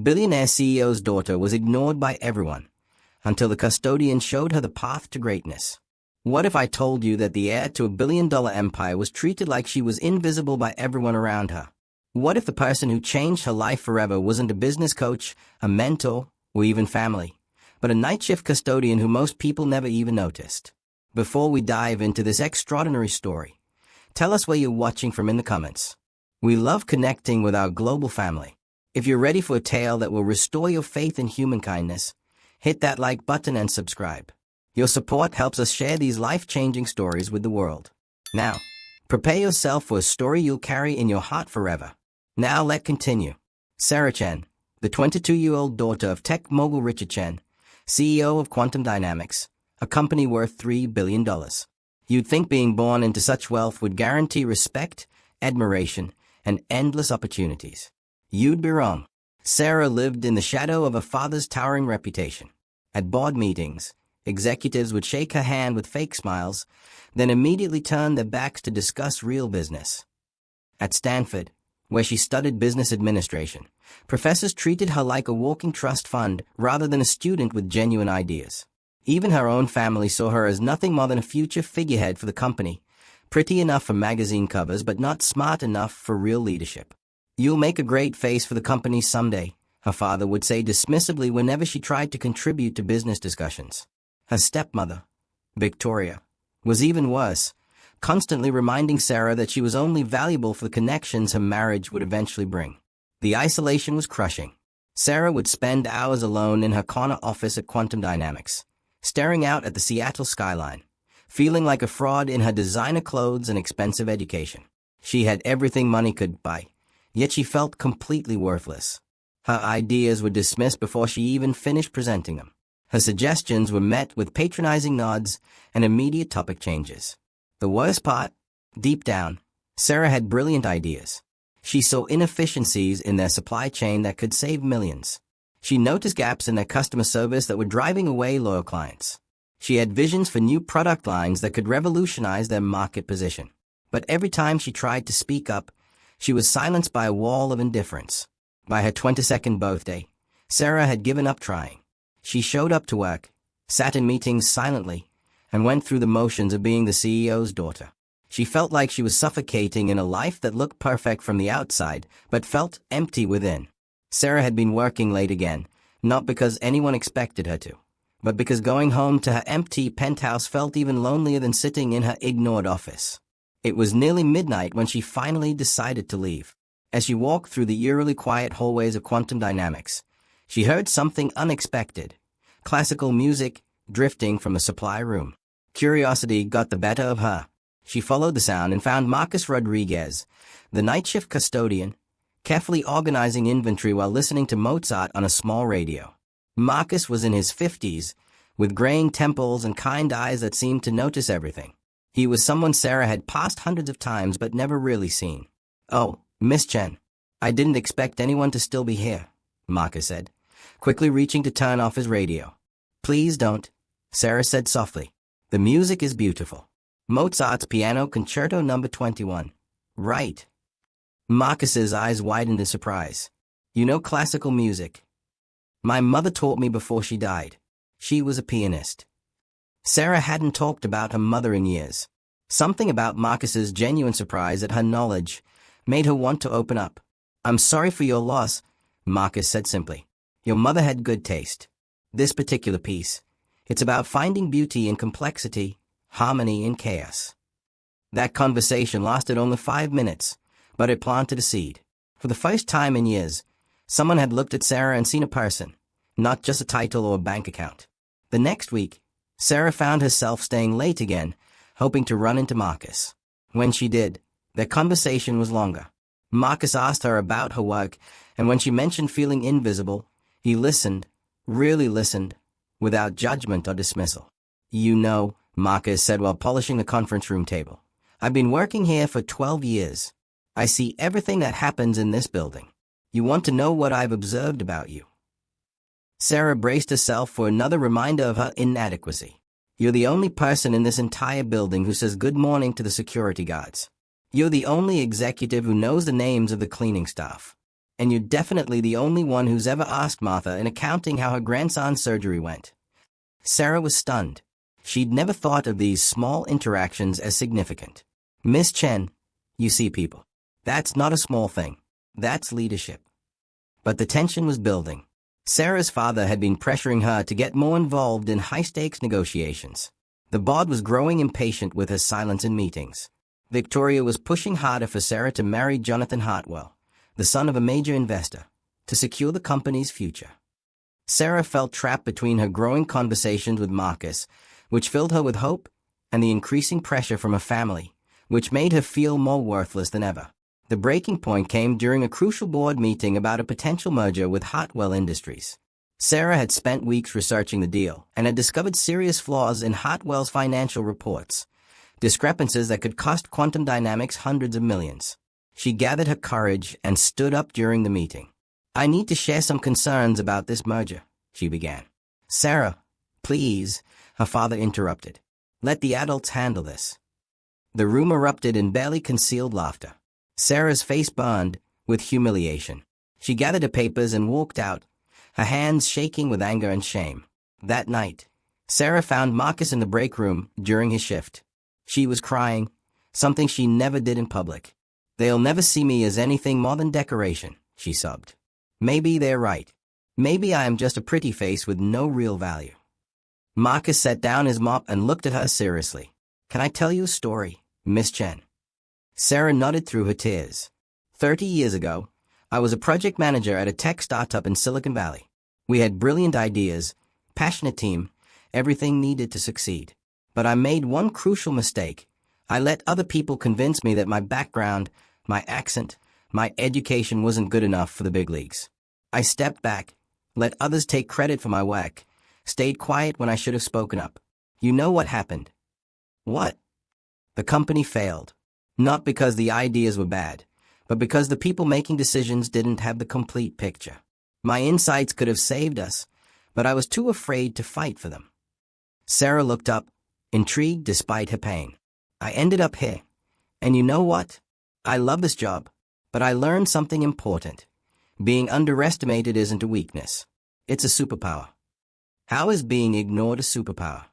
Billionaire CEO's daughter was ignored by everyone, until the custodian showed her the path to greatness. What if I told you that the heir to a billion-dollar empire was treated like she was invisible by everyone around her? What if the person who changed her life forever wasn't a business coach, a mentor, or even family, but a night shift custodian who most people never even noticed? Before we dive into this extraordinary story, tell us where you're watching from in the comments. We love connecting with our global family. If you're ready for a tale that will restore your faith in human kindness, hit that like button and subscribe. Your support helps us share these life-changing stories with the world. Now, prepare yourself for a story you'll carry in your heart forever. Now let's continue. Sarah Chen, the 22-year-old daughter of tech mogul Richard Chen, CEO of Quantum Dynamics, a company worth $3 billion. You'd think being born into such wealth would guarantee respect, admiration, and endless opportunities. You'd be wrong. Sarah lived in the shadow of her father's towering reputation. At board meetings, executives would shake her hand with fake smiles, then immediately turn their backs to discuss real business. At Stanford, where she studied business administration, professors treated her like a walking trust fund rather than a student with genuine ideas. Even her own family saw her as nothing more than a future figurehead for the company, pretty enough for magazine covers but not smart enough for real leadership. "You'll make a great face for the company someday," her father would say dismissively whenever she tried to contribute to business discussions. Her stepmother, Victoria, was even worse, constantly reminding Sarah that she was only valuable for the connections her marriage would eventually bring. The isolation was crushing. Sarah would spend hours alone in her corner office at Quantum Dynamics, staring out at the Seattle skyline, feeling like a fraud in her designer clothes and expensive education. She had everything money could buy, yet she felt completely worthless. Her ideas were dismissed before she even finished presenting them. Her suggestions were met with patronizing nods and immediate topic changes. The worst part, deep down, Sarah had brilliant ideas. She saw inefficiencies in their supply chain that could save millions. She noticed gaps in their customer service that were driving away loyal clients. She had visions for new product lines that could revolutionize their market position. But every time she tried to speak up, she was silenced by a wall of indifference. By her 22nd birthday, Sarah had given up trying. She showed up to work, sat in meetings silently, and went through the motions of being the CEO's daughter. She felt like she was suffocating in a life that looked perfect from the outside, but felt empty within. Sarah had been working late again, not because anyone expected her to, but because going home to her empty penthouse felt even lonelier than sitting in her ignored office. It was nearly midnight when she finally decided to leave. As she walked through the eerily quiet hallways of Quantum Dynamics, she heard something unexpected: classical music drifting from the supply room. Curiosity got the better of her. She followed the sound and found Marcus Rodriguez, the night shift custodian, carefully organizing inventory while listening to Mozart on a small radio. Marcus was in his 50s, with graying temples and kind eyes that seemed to notice everything. He was someone Sarah had passed hundreds of times but never really seen. "Oh, Miss Chen, I didn't expect anyone to still be here," Marcus said, quickly reaching to turn off his radio. "Please don't," Sarah said softly. "The music is beautiful. Mozart's Piano Concerto No. 21. Right." Marcus's eyes widened in surprise. "You know classical music?" "My mother taught me before she died. She was a pianist." Sarah hadn't talked about her mother in years. Something about Marcus's genuine surprise at her knowledge made her want to open up. "I'm sorry for your loss," Marcus said simply. "Your mother had good taste. This particular piece, it's about finding beauty in complexity, harmony in chaos." That conversation lasted only 5 minutes, but it planted a seed. For the first time in years, someone had looked at Sarah and seen a person, not just a title or a bank account. The next week, Sarah found herself staying late again, hoping to run into Marcus. When she did, their conversation was longer. Marcus asked her about her work, and when she mentioned feeling invisible, he listened, really listened, without judgment or dismissal. "You know," Marcus said while polishing the conference room table, "I've been working here for 12 years. I see everything that happens in this building. You want to know what I've observed about you?" Sarah braced herself for another reminder of her inadequacy. "You're the only person in this entire building who says good morning to the security guards. You're the only executive who knows the names of the cleaning staff. And you're definitely the only one who's ever asked Martha in accounting how her grandson's surgery went. Sarah was stunned. She'd never thought of these small interactions as significant. Miss Chen, you see people. That's not a small thing. That's leadership. But the tension was building. Sarah's father had been pressuring her to get more involved in high-stakes negotiations. The board was growing impatient with her silence in meetings. Victoria was pushing harder for Sarah to marry Jonathan Hartwell, the son of a major investor, to secure the company's future. Sarah felt trapped between her growing conversations with Marcus, which filled her with hope, and the increasing pressure from her family, which made her feel more worthless than ever. The breaking point came during a crucial board meeting about a potential merger with Hartwell Industries. Sarah had spent weeks researching the deal and had discovered serious flaws in Hartwell's financial reports, discrepancies that could cost Quantum Dynamics hundreds of millions. She gathered her courage and stood up during the meeting. "I need to share some concerns about this merger," she began. "Sarah, please," her father interrupted. "Let the adults handle this." The room erupted in barely concealed laughter. Sarah's face burned with humiliation. She gathered her papers and walked out, her hands shaking with anger and shame. That night, Sarah found Marcus in the break room during his shift. She was crying, something she never did in public. "They'll never see me as anything more than decoration," she sobbed. "Maybe they're right. Maybe I am just a pretty face with no real value." Marcus set down his mop and looked at her seriously. "Can I tell you a story, Miss Chen?" Sarah nodded through her tears. 30 years ago, I was a project manager at a tech startup in Silicon Valley. We had brilliant ideas, passionate team, everything needed to succeed. But I made one crucial mistake. I let other people convince me that my background, my accent, my education wasn't good enough for the big leagues. I stepped back, let others take credit for my work, stayed quiet when I should have spoken up. You know what happened? What? The company failed. Not because the ideas were bad, but because the people making decisions didn't have the complete picture. My insights could have saved us, but I was too afraid to fight for them. Sarah looked up, intrigued despite her pain. "I ended up here. And you know what? I love this job, but I learned something important. Being underestimated isn't a weakness. It's a superpower." "How is being ignored a superpower?"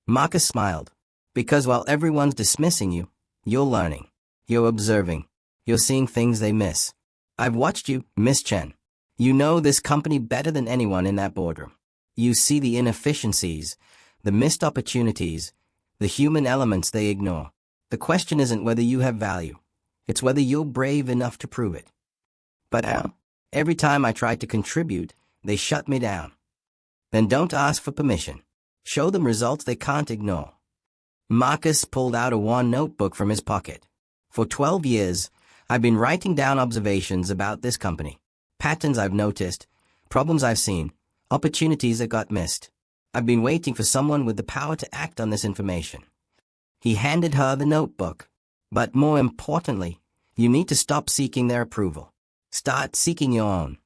Marcus smiled. "Because while everyone's dismissing you, you're learning. You're observing. You're seeing things they miss. I've watched you, Miss Chen. You know this company better than anyone in that boardroom. You see the inefficiencies, the missed opportunities, the human elements they ignore. The question isn't whether you have value. It's whether you're brave enough to prove it. But how? Every time I try to contribute, they shut me down. Then don't ask for permission. Show them results they can't ignore." Marcus pulled out a worn notebook from his pocket. "For 12 years, I've been writing down observations about this company. Patterns I've noticed, problems I've seen, opportunities that got missed. I've been waiting for someone with the power to act on this information." He handed her the notebook. "But more importantly, you need to stop seeking their approval. Start seeking your own."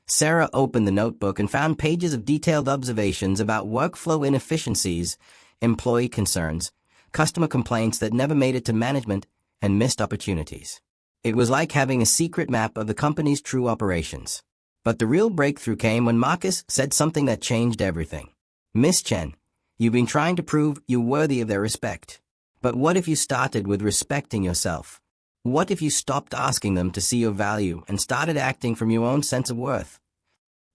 Sarah opened the notebook and found pages of detailed observations about workflow inefficiencies, employee concerns, customer complaints that never made it to management, and missed opportunities. It was like having a secret map of the company's true operations. But the real breakthrough came when Marcus said something that changed everything. "Miss Chen, you've been trying to prove you're worthy of their respect. But what if you started with respecting yourself? What if you stopped asking them to see your value and started acting from your own sense of worth?"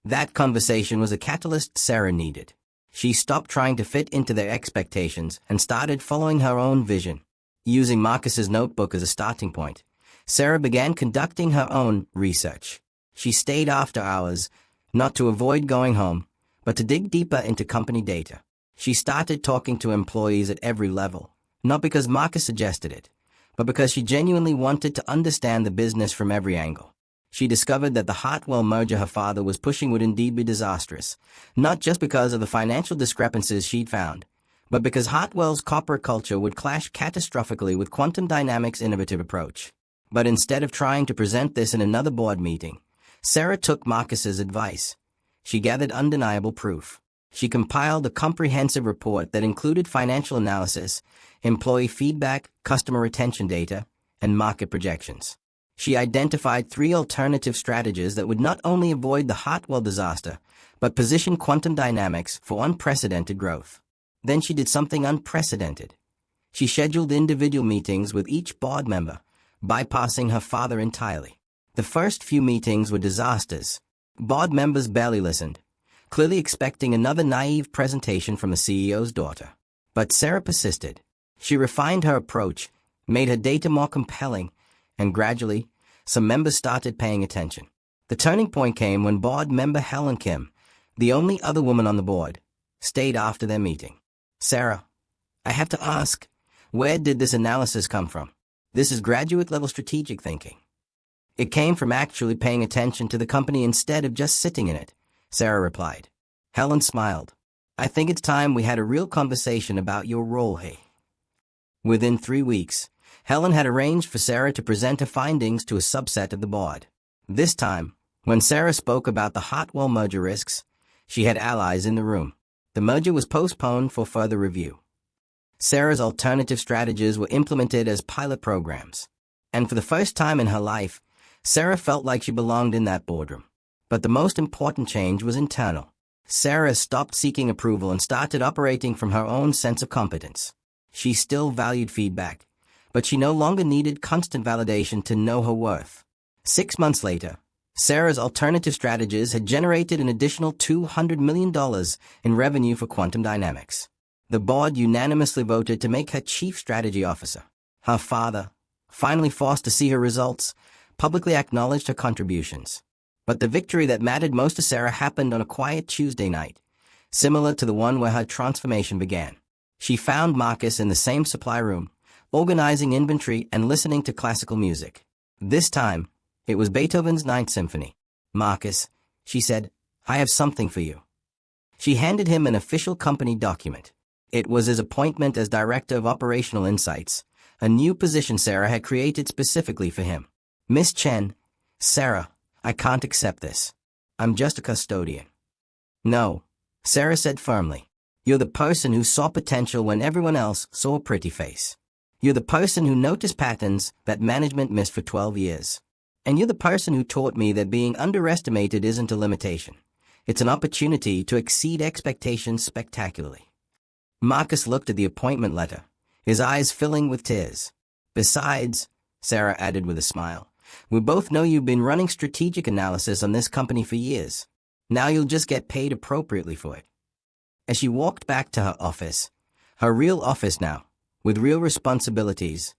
That conversation was a catalyst Sarah needed. She stopped trying to fit into their expectations and started following her own vision. Using Marcus's notebook as a starting point, Sarah began conducting her own research. She stayed after hours, not to avoid going home, but to dig deeper into company data. She started talking to employees at every level, not because Marcus suggested it, but because she genuinely wanted to understand the business from every angle. She discovered that the Hartwell merger her father was pushing would indeed be disastrous, not just because of the financial discrepancies she'd found, but because Hartwell's corporate culture would clash catastrophically with Quantum Dynamics' innovative approach. But instead of trying to present this in another board meeting, Sarah took Marcus's advice. She gathered undeniable proof. She compiled a comprehensive report that included financial analysis, employee feedback, customer retention data, and market projections. She identified 3 alternative strategies that would not only avoid the Hartwell disaster, but position quantum dynamics for unprecedented growth. Then she did something unprecedented. She scheduled individual meetings with each board member, bypassing her father entirely. The first few meetings were disasters. Board members barely listened, clearly expecting another naive presentation from the CEO's daughter. But Sarah persisted. She refined her approach, made her data more compelling, and gradually, some members started paying attention. The turning point came when board member Helen Kim, the only other woman on the board, stayed after their meeting. "Sarah, I have to ask, where did this analysis come from? This is graduate-level strategic thinking." "It came from actually paying attention to the company instead of just sitting in it," Sarah replied. Helen smiled. "I think it's time we had a real conversation about your role here." Within 3 weeks, Helen had arranged for Sarah to present her findings to a subset of the board. This time, when Sarah spoke about the Hartwell merger risks, she had allies in the room. The merger was postponed for further review. Sarah's alternative strategies were implemented as pilot programs. And for the first time in her life, Sarah felt like she belonged in that boardroom. But the most important change was internal. Sarah stopped seeking approval and started operating from her own sense of competence. She still valued feedback, but she no longer needed constant validation to know her worth. 6 months later, Sarah's alternative strategies had generated an additional $200 million in revenue for quantum dynamics. The board unanimously voted to make her chief strategy officer. Her father, finally forced to see her results, publicly acknowledged her contributions. But the victory that mattered most to Sarah happened on a quiet Tuesday night, similar to the one where her transformation began. She found Marcus in the same supply room, organizing inventory and listening to classical music. This time, it was Beethoven's Ninth Symphony. "Marcus," she said, "I have something for you." She handed him an official company document. It was his appointment as Director of Operational Insights, a new position Sarah had created specifically for him. "Miss Chen, Sarah, I can't accept this. I'm just a custodian." "No," Sarah said firmly. "You're the person who saw potential when everyone else saw a pretty face. You're the person who noticed patterns that management missed for 12 years. And you're the person who taught me that being underestimated isn't a limitation. It's an opportunity to exceed expectations spectacularly." Marcus looked at the appointment letter, his eyes filling with tears. "Besides," Sarah added with a smile, "we both know you've been running strategic analysis on this company for years. Now you'll just get paid appropriately for it." As she walked back to her real office now, with real responsibilities,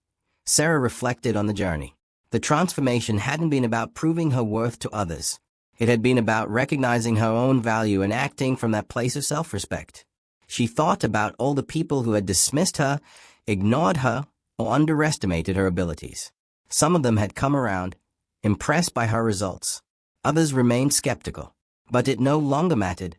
Sarah reflected on the journey. The transformation hadn't been about proving her worth to others. It had been about recognizing her own value and acting from that place of self-respect. She thought about all the people who had dismissed her, ignored her, or underestimated her abilities. Some of them had come around, impressed by her results. Others remained skeptical. But it no longer mattered,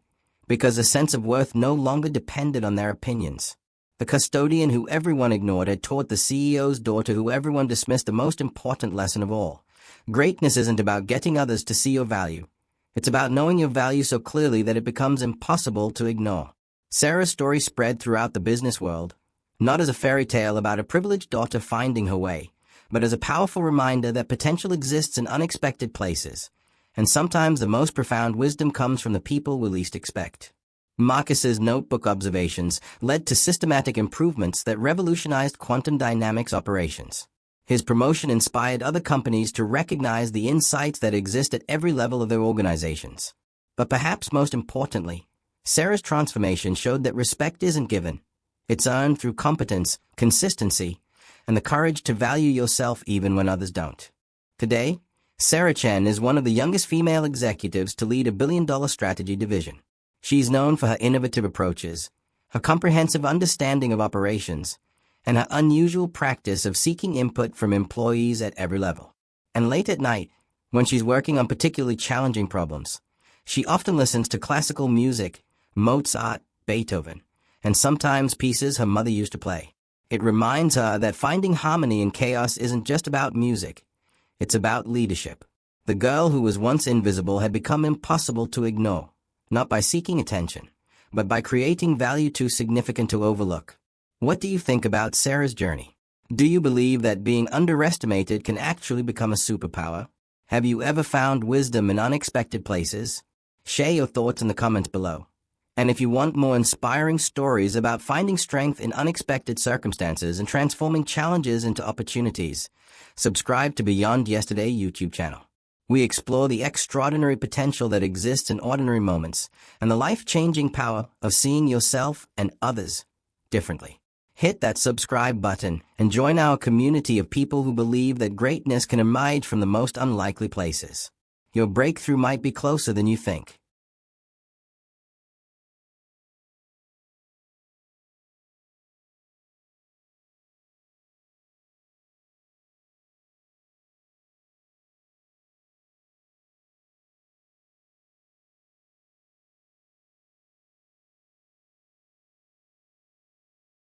because a sense of worth no longer depended on their opinions. The custodian who everyone ignored had taught the CEO's daughter who everyone dismissed the most important lesson of all. Greatness isn't about getting others to see your value. It's about knowing your value so clearly that it becomes impossible to ignore. Sarah's story spread throughout the business world, not as a fairy tale about a privileged daughter finding her way, but as a powerful reminder that potential exists in unexpected places, and sometimes the most profound wisdom comes from the people we least expect. Marcus's notebook observations led to systematic improvements that revolutionized quantum dynamics operations. His promotion inspired other companies to recognize the insights that exist at every level of their organizations. But perhaps most importantly, Sarah's transformation showed that respect isn't given. It's earned through competence, consistency, and the courage to value yourself even when others don't. Today, Sarah Chen is one of the youngest female executives to lead a billion-dollar strategy division. She's known for her innovative approaches, her comprehensive understanding of operations, and her unusual practice of seeking input from employees at every level. And late at night, when she's working on particularly challenging problems, she often listens to classical music, Mozart, Beethoven, and sometimes pieces her mother used to play. It reminds her that finding harmony in chaos isn't just about music. It's about leadership. The girl who was once invisible had become impossible to ignore, not by seeking attention, but by creating value too significant to overlook. What do you think about Sarah's journey? Do you believe that being underestimated can actually become a superpower? Have you ever found wisdom in unexpected places? Share your thoughts in the comments below. And if you want more inspiring stories about finding strength in unexpected circumstances and transforming challenges into opportunities, subscribe to Beyond Yesterday YouTube channel. We explore the extraordinary potential that exists in ordinary moments and the life-changing power of seeing yourself and others differently. Hit that subscribe button and join our community of people who believe that greatness can emerge from the most unlikely places. Your breakthrough might be closer than you think.